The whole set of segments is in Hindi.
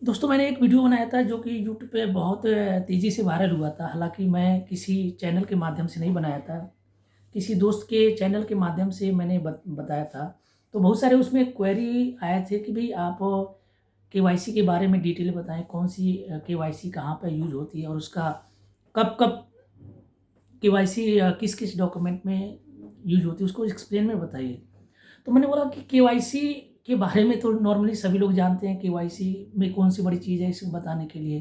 दोस्तों मैंने एक वीडियो बनाया था जो कि यूट्यूब पे बहुत तेज़ी से वायरल हुआ था। हालाँकि मैं किसी चैनल के माध्यम से नहीं बनाया था, किसी दोस्त के चैनल के माध्यम से मैंने बताया था। तो बहुत सारे उसमें क्वेरी आए थे कि भई आप केवाईसी के बारे में डिटेल बताएँ, कौन-सी केवाईसी कहाँ पे यूज़ होती है और उसका कब-कब केवाईसी किस-किस डॉक्यूमेंट में यूज़ होती है, उसको एक्सप्लेन में बताइए। तो मैंने बोला कि केवाईसी के बारे में तो नॉर्मली सभी लोग जानते हैं, केवाईसी में कौन-सी बड़ी चीज़ है इसको बताने के लिए।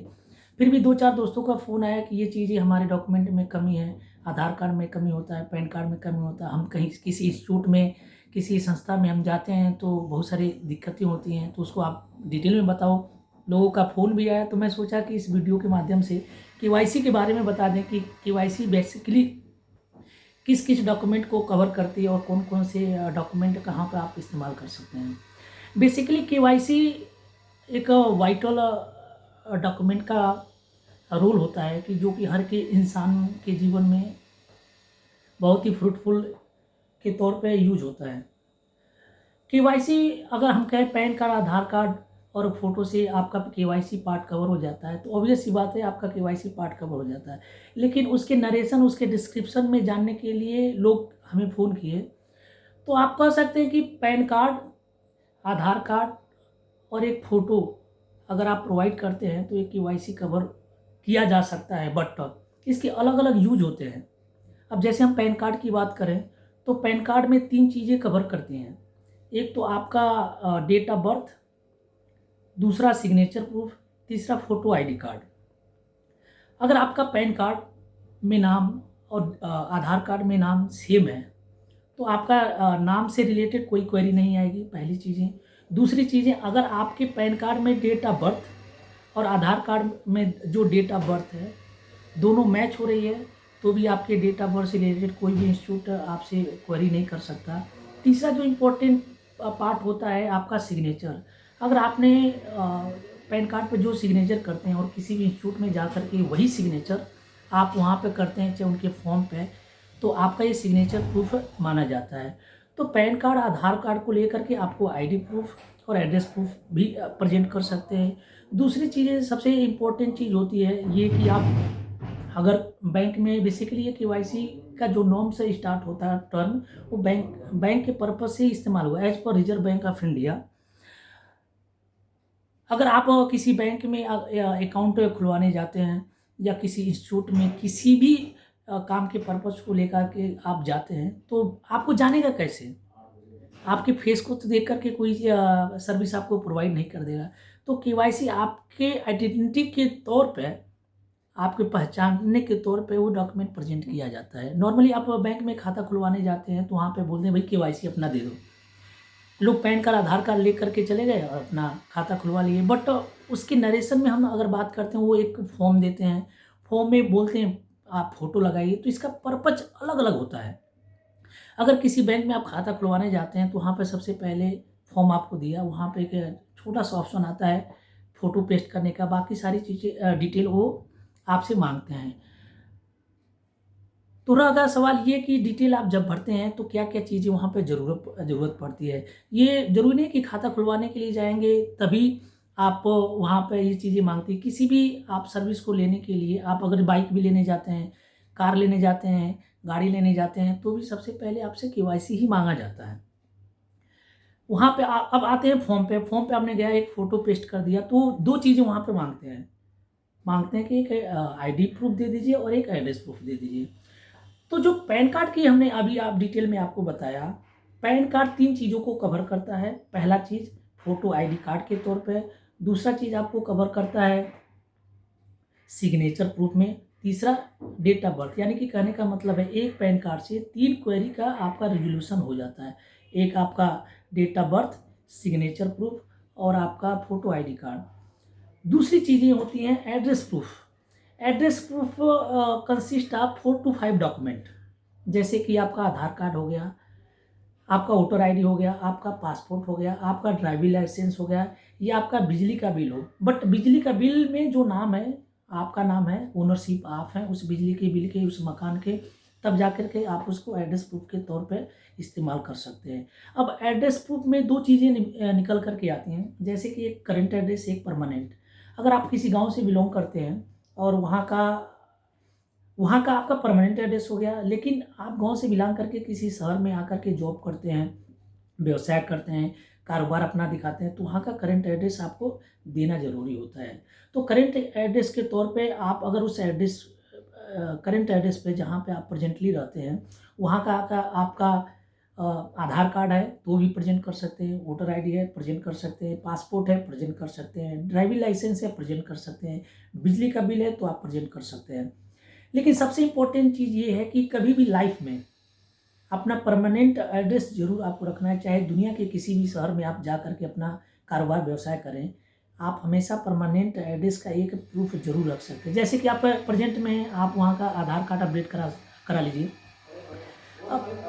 फिर भी 2-4 दोस्तों का फ़ोन आया कि ये चीज़ें हमारे डॉक्यूमेंट में कमी है, आधार कार्ड में कमी होता है, पैन कार्ड में कमी होता है। हम कहीं किसी इंस्टीट्यूट में, किसी संस्था में हम जाते हैं तो बहुत सारी दिक्कतें होती हैं, तो उसको आप डिटेल में बताओ। लोगों का फ़ोन भी आया तो मैं सोचा कि इस वीडियो के माध्यम से केवाईसी के बारे में बता दें कि केवाईसी बेसिकली किस-किस डॉक्यूमेंट को कवर करती है और कौन-कौन से डॉक्यूमेंट कहाँ पे आप इस्तेमाल कर सकते हैं। बेसिकली केवाईसी एक वाइटल डॉक्यूमेंट का रोल होता है कि जो कि हर के इंसान के जीवन में बहुत ही फ्रूटफुल के तौर पे यूज़ होता है। केवाईसी अगर हम कहें पैन कार्ड, आधार कार्ड और फ़ोटो से आपका केवाईसी पार्ट कवर हो जाता है, तो ऑब्वियस सी बात है आपका केवाईसी पार्ट कवर हो जाता है। लेकिन उसके नरेशन, उसके डिस्क्रिप्शन में जानने के लिए लोग हमें फ़ोन किए। तो आप कह सकते हैं कि पैन कार्ड, आधार कार्ड और एक फ़ोटो अगर आप प्रोवाइड करते हैं, तो ये केवाईसी कवर किया जा सकता है, बट इसके अलग-अलग यूज़ होते हैं। अब जैसे हम पैन कार्ड की बात करें, तो पैन कार्ड में 3 चीज़ें कवर करती हैं। एक तो आपका डेट ऑफ बर्थ, दूसरा सिग्नेचर प्रूफ, तीसरा फ़ोटो आईडी कार्ड। अगर आपका पैन कार्ड में नाम और आधार कार्ड में नाम सेम है, तो आपका नाम से रिलेटेड कोई क्वेरी नहीं आएगी, पहली चीज़ें। दूसरी चीज़ें, अगर आपके पैन कार्ड में डेट ऑफ बर्थ और आधार कार्ड में जो डेट ऑफ बर्थ है, दोनों मैच हो रही है, तो भी आपके डेट ऑफ बर्थ से रिलेटेड कोई भी इंस्टीट्यूट आपसे क्वेरी नहीं कर सकता। तीसरा जो इम्पोर्टेंट पार्ट होता है आपका सिग्नेचर। अगर आपने पैन कार्ड पे जो सिग्नेचर करते हैं और किसी भी इंस्टीट्यूट में जा कर के वही सिग्नेचर आप वहाँ पे करते हैं, चाहे उनके फॉर्म पे, तो आपका ये सिग्नेचर प्रूफ माना जाता है। तो पैन कार्ड, आधार कार्ड को लेकर के आपको आईडी प्रूफ और एड्रेस प्रूफ भी प्रेज़ेंट कर सकते हैं। दूसरी चीज़ें, सबसे इम्पोर्टेंट चीज़ होती है ये कि आप अगर बैंक में बेसिकली ये केवाईसी का जो नॉर्म से स्टार्ट होता है टर्म, वो बैंक बैंक के पर्पज़ से ही इस्तेमाल हुआ है as per reserve bank of India. अगर आप किसी बैंक में अकाउंट खुलवाने जाते हैं या किसी इंस्टीट्यूट में किसी भी काम के पर्पज़ को लेकर के आप जाते हैं, तो आपको जानेगा कैसे? आपके फेस को तो देख कर के कोई सर्विस आपको प्रोवाइड नहीं कर देगा। तो केवाईसी आपके आइडेंटिटी के तौर पे, आपके पहचानने के तौर पे वो डॉक्यूमेंट प्रेज़ेंट किया जाता है। नॉर्मली आप बैंक में खाता खुलवाने जाते हैं, तो वहाँ पे बोलते हैं भई केवाईसी अपना दे दो। लोग पैन कार्ड, आधार कार्ड लेकर के चले गए और अपना खाता खुलवा लिए। बट उसके नरेशन में हम अगर बात करते हैं, वो एक फॉर्म देते हैं, फॉर्म में बोलते हैं आप फ़ोटो लगाइए, तो इसका पर्पज़ अलग-अलग होता है। अगर किसी बैंक में आप खाता खुलवाने जाते हैं, तो वहाँ पे सबसे पहले फॉर्म आपको दिया, वहाँ पे एक छोटा-सा ऑप्शन आता है फ़ोटो पेस्ट करने का, बाकी सारी चीज़ें डिटेल वो आपसे माँगते हैं। तो रह गया सवाल ये कि डिटेल आप जब भरते हैं, तो क्या-क्या चीज़ें वहाँ पे ज़रूरत पड़ती है। ये ज़रूरी नहीं कि खाता खुलवाने के लिए जाएँगे तभी आप वहाँ पे ये चीज़ें माँगती है। किसी भी आप सर्विस को लेने के लिए, आप अगर बाइक भी लेने जाते हैं, कार लेने जाते हैं, गाड़ी लेने जाते हैं, तो भी सबसे पहले आपसे केवाईसी ही माँगा जाता है। वहाँ पे अब आते हैं फॉर्म पे। फॉर्म पे आपने गया, एक फ़ोटो पेस्ट कर दिया, तो 2 चीज़ें वहाँ पे माँगते हैं। माँगते हैं कि एक आईडी प्रूफ़ दे दीजिए और एक एड्रेस प्रूफ़ दे दीजिए। तो जो पैन कार्ड की हमने अभी आप डिटेल में आपको बताया, पैन कार्ड 3 चीज़ों को कवर करता है। पहला चीज़ फ़ोटो आईडी कार्ड के तौर पे, दूसरा चीज़ आपको कवर करता है सिग्नेचर प्रूफ में, तीसरा डेट ऑफ बर्थ। यानी कि कहने का मतलब है एक पैन कार्ड से 3 क्वेरी का आपका रिज़ॉल्यूशन हो जाता है। एक आपका date of birth, signature proof और आपका फ़ोटो आईडी कार्ड। दूसरी चीज़ें होती हैं address proof. Address proof consist of 4 to 5 document, जैसे कि आपका आधार कार्ड हो गया, आपका वोटर आईडी हो गया, आपका पासपोर्ट हो गया, आपका ड्राइविंग लाइसेंस हो गया, या आपका बिजली का बिल हो। बट बिजली का बिल में जो नाम है, आपका नाम है, ओनरशिप आप हैं उस बिजली के बिल के, उस मकान के, तब जाकर के आप उसको एड्रेस प्रूफ के तौर पे इस्तेमाल कर सकते हैं। अब एड्रेस प्रूफ में 2 चीज़ें निकल कर के आती हैं, जैसे कि एक करंट एड्रेस, एक परमानेंट। अगर आप किसी गाँव से बिलॉन्ग करते हैं और वहाँ का आपका परमानेंट एड्रेस हो गया, लेकिन आप गाँव से बिलॉन्ग करके किसी शहर में आकर के जॉब करते हैं, व्यवसाय करते हैं, कारोबार अपना दिखाते हैं, तो वहाँ का करंट एड्रेस आपको देना ज़रूरी होता है। तो करंट एड्रेस के तौर पे आप अगर उस करंट एड्रेस पे जहाँ पे आप प्रेजेंटली रहते हैं, वहाँ का आपका आधार कार्ड है तो भी प्रेजेंट कर सकते हैं, वोटर आईडी है प्रेजेंट कर सकते हैं, पासपोर्ट है प्रेजेंट कर सकते हैं, ड्राइविंग लाइसेंस है प्रेजेंट कर सकते हैं, बिजली का बिल है तो आप प्रेजेंट कर सकते हैं। लेकिन सबसे इम्पोर्टेंट चीज़ ये है कि कभी भी लाइफ में अपना परमानेंट एड्रेस ज़रूर आपको रखना है। चाहे दुनिया के किसी भी शहर में आप जा कर के अपना कारोबार व्यवसाय करें, आप हमेशा परमानेंट एड्रेस का एक प्रूफ ज़रूर रख सकते हैं। जैसे कि आप प्रेजेंट में हैं, आप वहाँ का आधार कार्ड अपडेट करा लीजिए। अब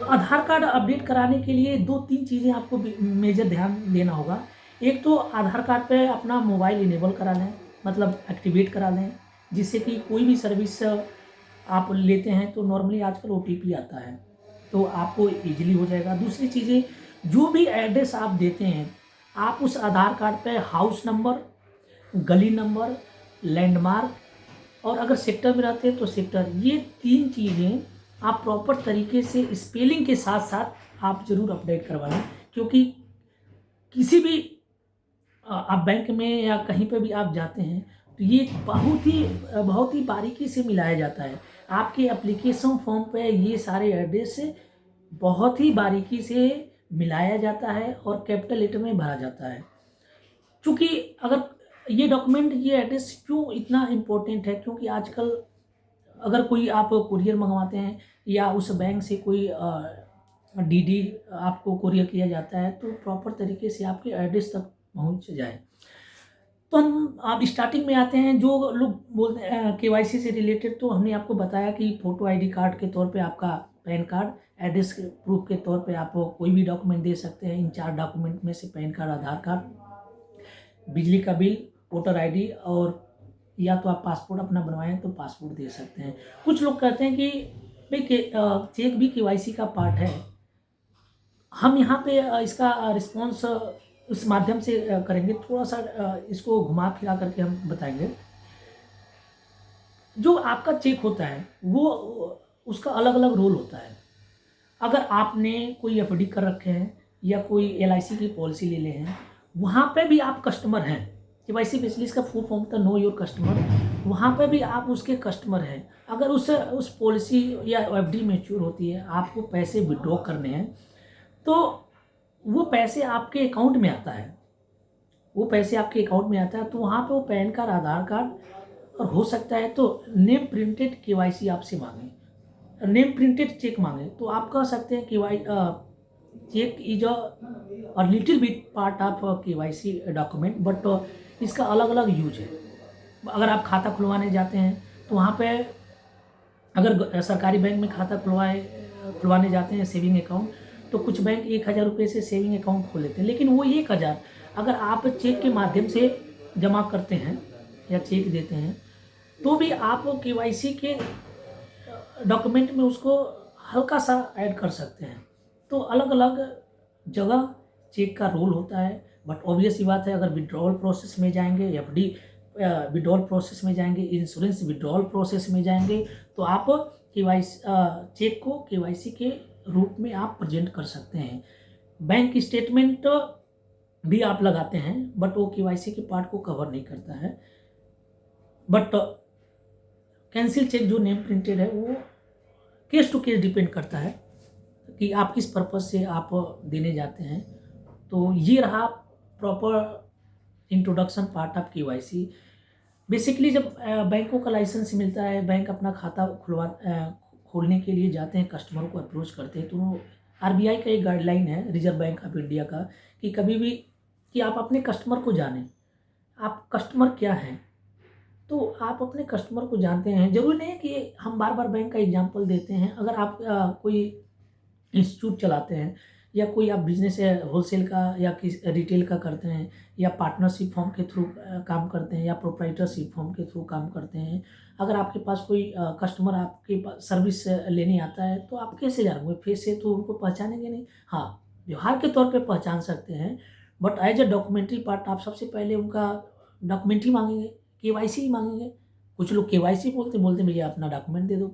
आधार कार्ड अपडेट कराने के लिए 2-3 चीज़ें आपको मेजर ध्यान देना होगा। एक तो आधार कार्ड पे अपना मोबाइल इनेबल करा लें, मतलब एक्टिवेट करा लें, जिससे कि कोई भी सर्विस आप लेते हैं तो नॉर्मली आजकल ओटीपी आता है, तो आपको ईज़िली हो जाएगा। दूसरी चीज़ें, जो भी एड्रेस आप देते हैं, आप उस आधार कार्ड पे हाउस नंबर, गली नंबर, लैंडमार्क और अगर सेक्टर में रहते हैं तो सेक्टर, ये 3 चीज़ें आप प्रॉपर तरीके से स्पेलिंग के साथ-साथ आप ज़रूर अपडेट करवाएँ, क्योंकि किसी भी आप बैंक में या कहीं पे भी आप जाते हैं, तो ये बहुत ही बारीकी से मिलाया जाता है। आपके एप्लीकेशन फॉर्म पे ये सारे एड्रेस बहुत ही बारीकी से मिलाया जाता है और कैपिटल लेटर में भरा जाता है। चूँकि अगर ये डॉक्यूमेंट, ये एड्रेस क्यों इतना इम्पोर्टेंट है, क्योंकि आजकल अगर कोई आप कुरियर मंगवाते हैं या उस बैंक से कोई डीडी आपको कुरियर किया जाता है, तो प्रॉपर तरीके से आपके एड्रेस तक पहुँच जाए। तो हम आप स्टार्टिंग में आते हैं, जो लोग बोलते हैं केवाईसी से रिलेटेड, तो हमने आपको बताया कि फ़ोटो आईडी कार्ड के तौर पे आपका पैन कार्ड, एड्रेस के प्रूफ के तौर पे आप कोई भी डॉक्यूमेंट दे सकते हैं। इन 4 डॉक्यूमेंट में से पैन कार्ड, आधार कार्ड, बिजली का बिल, वोटर आईडी और या तो आप पासपोर्ट अपना बनवाएँ तो पासपोर्ट दे सकते हैं। कुछ लोग कहते हैं कि भई चेक भी केवाईसी का पार्ट है। हम यहाँ पे इसका रिस्पॉन्स इस माध्यम से करेंगे, थोड़ा-सा इसको घुमा-फिरा करके हम बताएँगे। जो आपका चेक होता है, वो उसका अलग-अलग रोल होता है। अगर आपने कोई एफडी कर रखे हैं या कोई एलआईसी की पॉलिसी ले लिए हैं, वहाँ पे भी आप कस्टमर हैं। केवाईसी स्पेशलिस्ट का फुल फॉर्म था नो योर कस्टमर, वहाँ पे भी आप उसके कस्टमर हैं। अगर उस पॉलिसी या एफडी मैच्योर होती है, आपको पैसे विथड्रॉ करने हैं, तो वो पैसे आपके अकाउंट में आता है। वो पैसे आपके अकाउंट में आता है, तो वहाँ पे वो पैन कार्ड, आधार कार्ड और हो सकता है तो नेम प्रिंटेड केवाईसी आपसे माँगे, नेम प्रिंटेड चेक माँगे, तो आप कह सकते हैं check is a little bit part of KYC document, but इसका अलग-अलग यूज़ है। अगर आप खाता खुलवाने जाते हैं, तो वहाँ पे अगर सरकारी बैंक में खाता खुलवाने जाते हैं सेविंग अकाउंट, तो कुछ बैंक 1000 रुपये से सेविंग अकाउंट खोल लेते हैं, लेकिन वो 1000 अगर आप चेक के माध्यम से जमा करते हैं या चेक देते हैं, तो भी आप केवाईसी के डॉक्यूमेंट में उसको हल्का-सा ऐड कर सकते हैं। तो अलग-अलग जगह चेक का रोल होता है, बट ऑब्वियस सी बात है, अगर विथड्रॉवल प्रोसेस में जाएँगे, एफडी विथड्रॉवल प्रोसेस में जाएँगे, इंश्योरेंस विथड्रॉवल प्रोसेस में जाएँगे, तो आप चेक को केवाईसी के रूप में आप प्रेज़ेंट कर सकते हैं। बैंक स्टेटमेंट भी आप लगाते हैं, बट वो केवाईसी के पार्ट को कवर नहीं करता है। बट कैंसिल चेक जो नेम प्रिंटेड है, वो केस टू केस डिपेंड करता है कि आप किस पर्पज़ से आप देने जाते हैं। तो ये रहा proper introduction part of KYC. Basically जब बैंकों का लाइसेंस मिलता है, बैंक अपना खाता खोलने के लिए जाते हैं, कस्टमर को अप्रोच करते हैं, तो आरबीआई का एक गाइडलाइन है, रिज़र्व बैंक ऑफ इंडिया का, कि कभी भी कि आप अपने कस्टमर को जानें। आप कस्टमर क्या हैं? तो आप अपने कस्टमर को जानते हैं। ज़रूरी नहीं है कि हम बार-बार बैंक का एग्ज़ाम्पल देते हैं। अगर आप कोई इंस्टीट्यूट चलाते हैं या कोई आप बिज़नेस है होलसेल का या रिटेल का करते हैं या पार्टनरशिप फर्म के थ्रू काम करते हैं या प्रोप्राइटरशिप फर्म के थ्रू काम करते हैं। अगर आपके पास कोई कस्टमर आपके पास सर्विस लेने आता है, तो आप कैसे जानोगे? फेस से तो उनको पहचानेंगे नहीं। हाँ, व्यवहार के तौर पे पहचान सकते हैं, but as a documentary part आप सबसे पहले उनका डॉक्यूमेंट ही माँगेंगे, केवाईसी ही माँगेंगे। कुछ लोग केवाईसी बोलते बोलते भैया अपना डॉक्यूमेंट दे दो,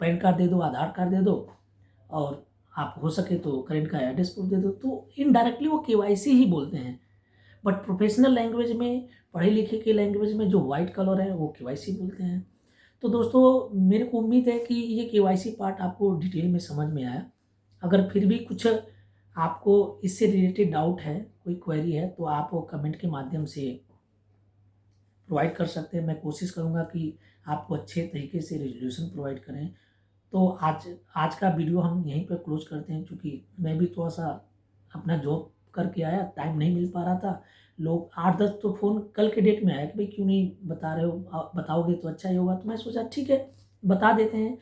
पैन कार्ड दे दो, आधार कार्ड दे दो और आप हो सके तो करेंट का एड्रेस प्रूफ दे दो। तो इनडायरेक्टली वो केवाईसी ही बोलते हैं। बट प्रोफेशनल लैंग्वेज में, पढ़े लिखे के लैंग्वेज में जो व्हाइट कलर है वो केवाईसी बोलते हैं। तो दोस्तों मेरे को उम्मीद है कि ये केवाईसी पार्ट आपको डिटेल में समझ में आया। अगर फिर भी कुछ आपको इससे रिलेटेड डाउट है, कोई क्वेरी है, तो आप वो कमेंट के माध्यम से प्रोवाइड कर सकते हैं। मैं कोशिश करूँगा कि आपको अच्छे तरीके से रेज़ोल्यूशन प्रोवाइड करें। तो आज आज का वीडियो हम यहीं पे क्लोज़ करते हैं, क्योंकि मैं भी थोड़ा-सा अपना जॉब करके आया, टाइम नहीं मिल पा रहा था। लोग 8-10 तो फ़ोन कल के डेट में आया कि भाई क्यों नहीं बता रहे हो, बताओगे तो अच्छा ही होगा। तो मैं सोचा ठीक है, बता देते हैं।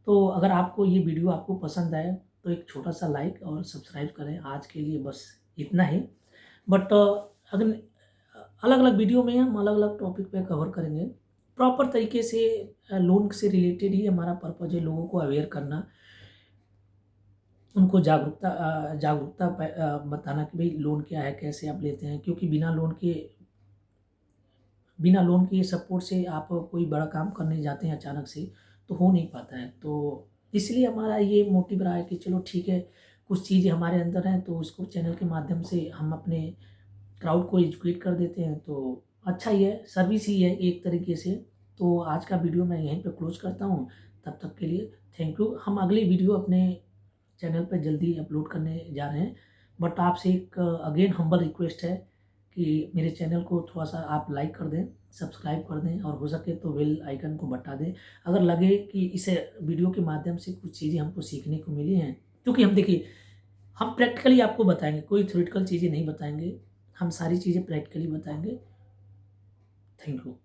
तो अगर आपको ये वीडियो आपको पसंद आए तो एक छोटा-सा लाइक और सब्सक्राइब करें। आज के लिए बस इतना ही। बट अगल अलग-अलग वीडियो में हम अलग-अलग टॉपिक पे कवर करेंगे। प्रॉपर तरीके से लोन से रिलेटेड ही हमारा पर्पज़ है, लोगों को अवेयर करना, उनको जागरूकता बताना कि भई लोन क्या है, कैसे आप लेते हैं। क्योंकि बिना लोन के सपोर्ट से आप कोई बड़ा काम करने जाते हैं अचानक से, तो हो नहीं पाता है। तो इसलिए हमारा ये मोटिव रहा है कि चलो ठीक है, कुछ चीज़ें हमारे अंदर हैं तो उसको चैनल के माध्यम से हम अपने क्राउड को एजुकेट कर देते हैं। तो अच्छा ही है, सर्विस ही है एक तरीके से। तो आज का वीडियो मैं यहीं पे क्लोज़ करता हूँ। तब तक के लिए थैंक यू। हम अगली वीडियो अपने चैनल पे जल्दी अपलोड करने जा रहे हैं। बट आपसे एक अगेन हम्बल रिक्वेस्ट है कि मेरे चैनल को थोड़ा-सा आप लाइक कर दें, सब्सक्राइब कर दें और हो सके तो बेल आइकन को बटा दें। अगर लगे कि इस वीडियो के माध्यम से कुछ चीज़ें हमको सीखने को मिली हैं, क्योंकि हम देखिए, हम प्रैक्टिकली आपको बताएँगे, कोई थ्योरेटिकल चीज़ें नहीं बताएँगे। हम सारी चीज़ें प्रैक्टिकली बताएँगे। Thank you.